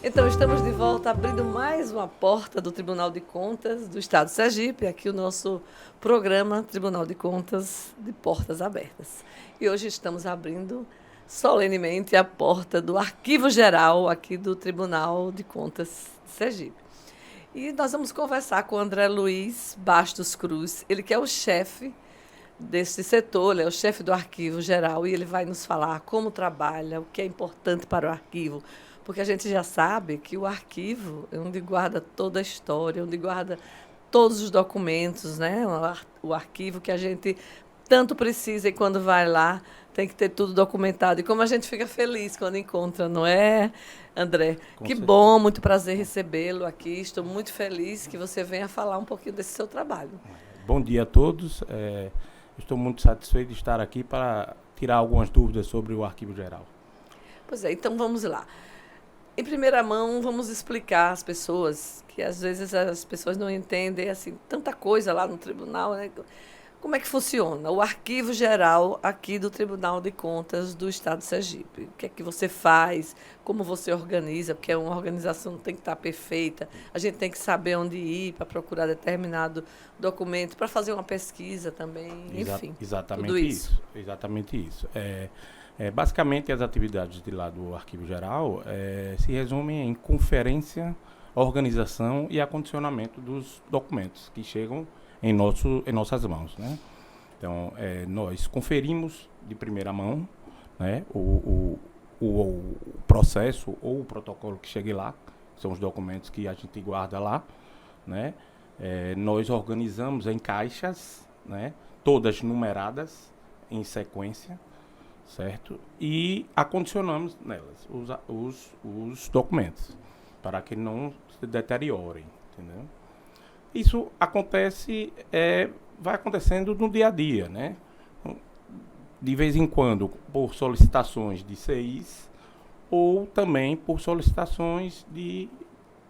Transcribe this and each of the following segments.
Então, estamos de volta abrindo mais uma porta do Tribunal de Contas do Estado de Sergipe, aqui o nosso programa Tribunal de Contas de Portas Abertas. E hoje estamos abrindo solenemente a porta do Arquivo Geral aqui do Tribunal de Contas de Sergipe. E nós vamos conversar com o André Luiz Bastos Cruz, ele que é o chefe desse setor, ele é o chefe do Arquivo Geral, e ele vai nos falar como trabalha, o que é importante para o arquivo, porque a gente já sabe que o arquivo é onde guarda toda a história, onde guarda todos os documentos, né? O arquivo que a gente tanto precisa e quando vai lá tem que ter tudo documentado. E como a gente fica feliz quando encontra, não é, André? Que bom, muito prazer recebê-lo aqui. Estou muito feliz que você venha falar um pouquinho desse seu trabalho. Bom dia a todos. Estou muito satisfeito de estar aqui para tirar algumas dúvidas sobre o Arquivo Geral. Pois é, então vamos lá. Em primeira mão, vamos explicar às pessoas, que às vezes as pessoas não entendem assim, tanta coisa lá no tribunal, né? Como é que funciona o Arquivo Geral aqui do Tribunal de Contas do Estado de Sergipe? O que é que você faz? Como você organiza? Porque uma organização não tem que estar perfeita. A gente tem que saber onde ir para procurar determinado documento, para fazer uma pesquisa também, enfim. Exatamente tudo isso. Exatamente isso. Basicamente, as atividades de lá do Arquivo Geral se resumem em conferência, organização e acondicionamento dos documentos que chegam em nossas mãos, né? Então, nós conferimos de primeira mão, né, o processo ou o protocolo que chegue lá, são os documentos que a gente guarda lá, né? Nós organizamos em caixas, né, todas numeradas em sequência, certo? E acondicionamos nelas os documentos para que não se deteriorem, entendeu? Isso acontece, vai acontecendo no dia a dia, né? De vez em quando, por solicitações de CIs ou também por solicitações de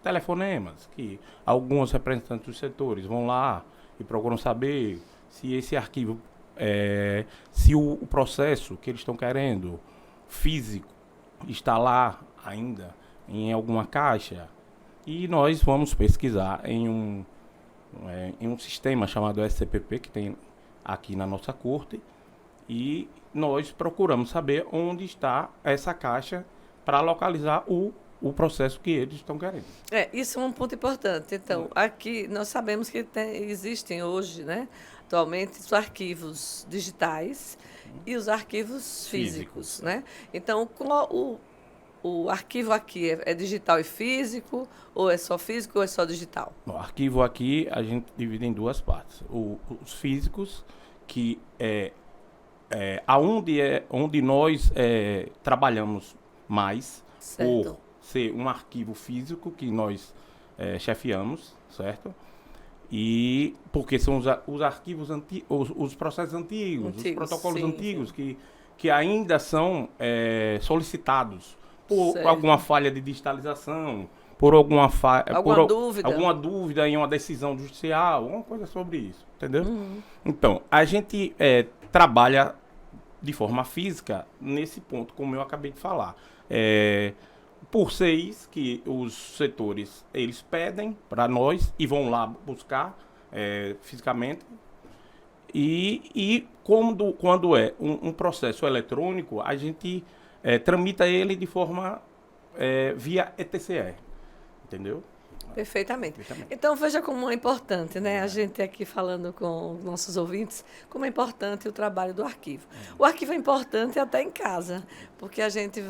telefonemas, que alguns representantes dos setores vão lá e procuram saber se esse arquivo, se o processo que eles estão querendo físico está lá ainda em alguma caixa, e nós vamos pesquisar em um sistema chamado SCPP, que tem aqui na nossa corte, e nós procuramos saber onde está essa caixa para localizar o processo que eles estão querendo. Isso é um ponto importante. Então, aqui nós sabemos que existem hoje, né, atualmente, os arquivos digitais e os arquivos físicos, né? Então, o arquivo aqui é digital e físico, ou é só físico ou é só digital? O arquivo aqui a gente divide em duas partes. Os físicos, que onde nós trabalhamos mais, Certo. por ser um arquivo físico que nós chefiamos, certo? E porque são os arquivos antigos, os processos antigos, os protocolos antigos, sim. Que ainda são solicitados por certo. alguma falha de digitalização, por alguma dúvida em uma decisão judicial, alguma coisa sobre isso, entendeu? Uhum. Então, a gente trabalha de forma física nesse ponto, como eu acabei de falar. Por CIs que os setores eles pedem para nós e vão lá buscar fisicamente. E quando é um processo eletrônico, a gente tramita ele de forma via ETCE, entendeu? Perfeitamente. Então, veja como é importante, né? A gente aqui falando com os nossos ouvintes, como é importante o trabalho do arquivo. O arquivo é importante até em casa, porque a gente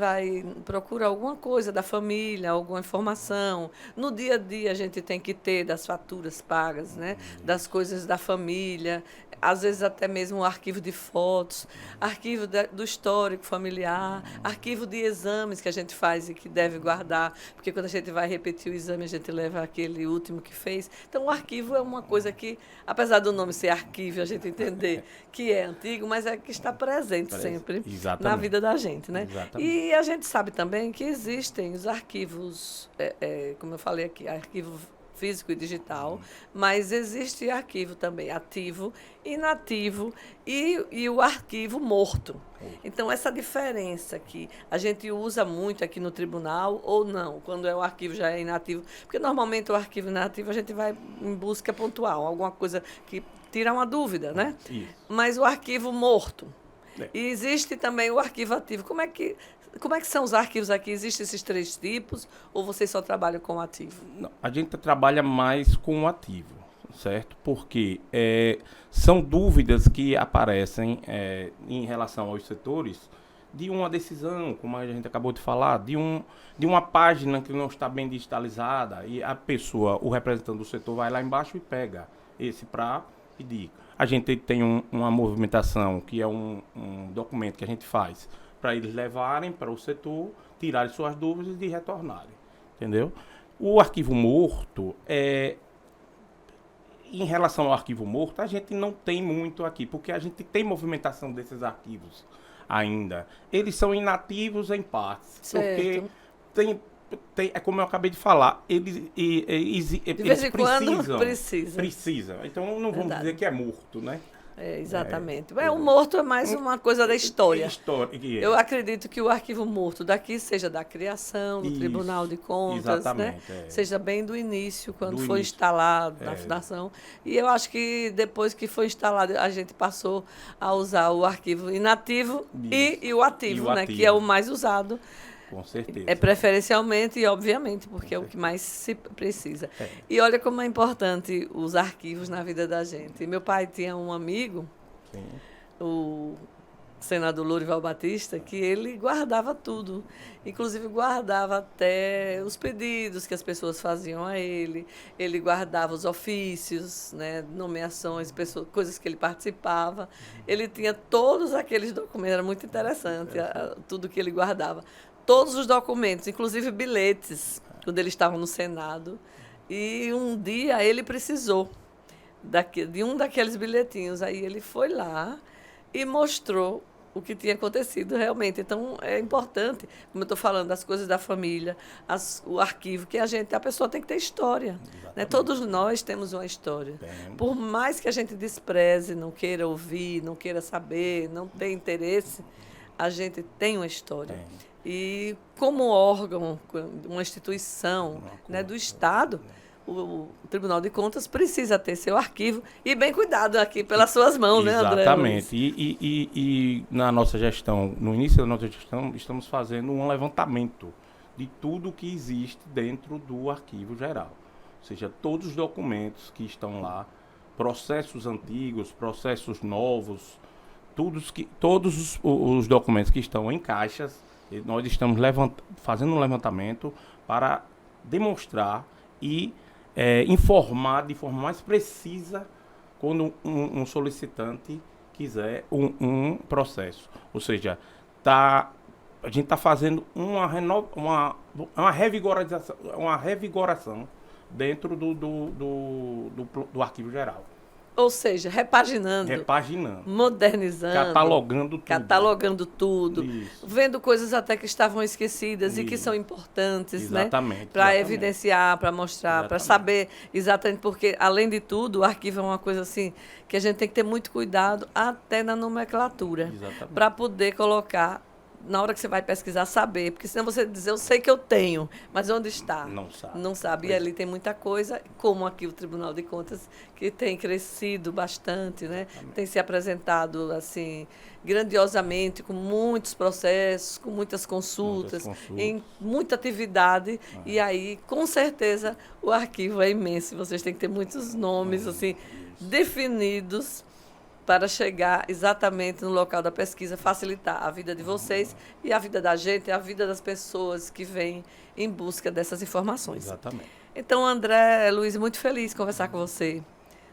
procura alguma coisa da família, alguma informação. No dia a dia, a gente tem que ter das faturas pagas, né? Das coisas da família, às vezes até mesmo um arquivo de fotos, arquivo do histórico familiar, arquivo de exames que a gente faz e que deve guardar, porque quando a gente vai repetir o exame, a gente leva aquele último que fez. Então, o arquivo é uma coisa que, apesar do nome ser arquivo, a gente entender que é antigo, mas é que está presente sempre na vida da gente, né? E a gente sabe também que existem os arquivos, como eu falei aqui, arquivo físico e digital, mas existe arquivo também ativo, inativo e o arquivo morto. Então, essa diferença que a gente usa muito aqui no tribunal ou não, quando o arquivo já é inativo, porque normalmente o arquivo inativo a gente vai em busca pontual, alguma coisa que tira uma dúvida, né? Isso. Mas o arquivo morto. E existe também o arquivo ativo. Como é que são os arquivos aqui? Existem esses 3 tipos ou vocês só trabalham com o ativo? Não, a gente trabalha mais com o ativo, certo? Porque são dúvidas que aparecem em relação aos setores de uma decisão, como a gente acabou de falar, de uma página que não está bem digitalizada e a pessoa, o representante do setor, vai lá embaixo e pega esse para pedir. A gente tem uma movimentação, que é um documento que a gente faz para eles levarem para o setor, tirarem suas dúvidas e retornarem. Entendeu? O arquivo morto, em relação ao arquivo morto, a gente não tem muito aqui, porque a gente tem movimentação desses arquivos ainda. Eles são inativos em partes, certo. Porque é como eu acabei de falar, eles precisam. Então não vamos dizer que é morto, né? Exatamente. O morto é mais uma coisa da história. Eu acredito que o arquivo morto daqui seja da criação, do Tribunal de Contas, né? Seja bem do início, quando foi instalado na fundação. E eu acho que depois que foi instalado, a gente passou a usar o arquivo inativo e o ativo, né? Que é o mais usado. Com certeza. Preferencialmente e obviamente, porque é o que mais se precisa. E olha como é importante os arquivos na vida da gente. Meu pai tinha um amigo, o senador Lourival Batista, que ele guardava tudo. Inclusive guardava até os pedidos que as pessoas faziam a ele. Ele guardava os ofícios, né, nomeações, coisas que ele participava. Ele tinha todos aqueles documentos, era muito interessante tudo que ele guardava. Todos os documentos, inclusive bilhetes, quando ele estava no Senado. E um dia ele precisou de um daqueles bilhetinhos. Aí ele foi lá e mostrou o que tinha acontecido realmente. Então, é importante, como eu estou falando, as coisas da família, o arquivo, que a pessoa tem que ter história. Né? Todos nós temos uma história. Por mais que a gente despreze, não queira ouvir, não queira saber, não tenha interesse, a gente tem uma história. E como órgão, uma instituição, né, do Estado, o Tribunal de Contas precisa ter seu arquivo e bem cuidado aqui pelas suas mãos, né, André? Exatamente. E na nossa gestão, no início da nossa gestão, estamos fazendo um levantamento de tudo que existe dentro do arquivo geral. Ou seja, todos os documentos que estão lá, processos antigos, processos novos, todos os documentos que estão em caixas, nós estamos fazendo um levantamento para demonstrar e informar de forma mais precisa quando um solicitante quiser um processo. Ou seja, a gente está fazendo uma revigoração dentro do arquivo geral. Ou seja, repaginando, modernizando, catalogando tudo, vendo coisas até que estavam esquecidas e que são importantes, né? Para evidenciar, para mostrar, para saber exatamente, porque, além de tudo, o arquivo é uma coisa assim que a gente tem que ter muito cuidado até na nomenclatura, para poder colocar, na hora que você vai pesquisar, saber, porque senão você diz, eu sei que eu tenho, mas onde está? Não sabe. E ali tem muita coisa, como aqui o Tribunal de Contas, que tem crescido bastante, né? Tem se apresentado, assim, grandiosamente, com muitos processos, com muitas consultas, em muita atividade, e aí, com certeza, o arquivo é imenso. Vocês têm que ter muitos nomes, assim, definidos, para chegar exatamente no local da pesquisa, facilitar a vida de vocês e a vida da gente, a vida das pessoas que vêm em busca dessas informações. Exatamente. Então, André, Luiz, muito feliz de conversar com você,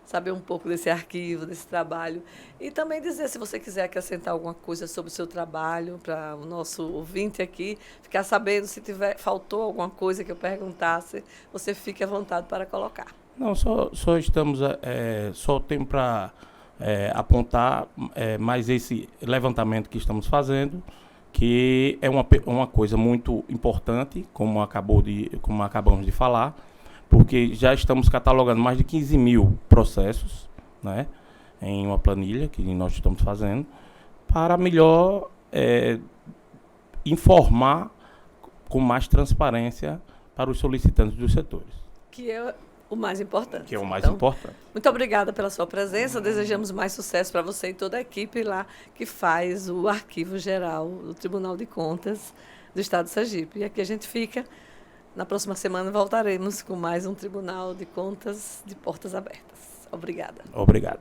saber um pouco desse arquivo, desse trabalho, e também dizer, se você quiser acrescentar alguma coisa sobre o seu trabalho, para o nosso ouvinte aqui, ficar sabendo, se faltou alguma coisa que eu perguntasse, você fique à vontade para colocar. Não, só estamos, só tem para apontar mais esse levantamento que estamos fazendo, que é uma coisa muito importante, como acabamos de falar, porque já estamos catalogando mais de 15 mil processos, né, em uma planilha que nós estamos fazendo, para melhor informar com mais transparência para os solicitantes dos setores. Que é o mais importante. Que é o mais então, importante. Muito obrigada pela sua presença. Desejamos mais sucesso para você e toda a equipe lá que faz o Arquivo Geral do Tribunal de Contas do Estado de Sergipe. E aqui a gente fica. Na próxima semana voltaremos com mais um Tribunal de Contas de portas abertas. Obrigada. Obrigado.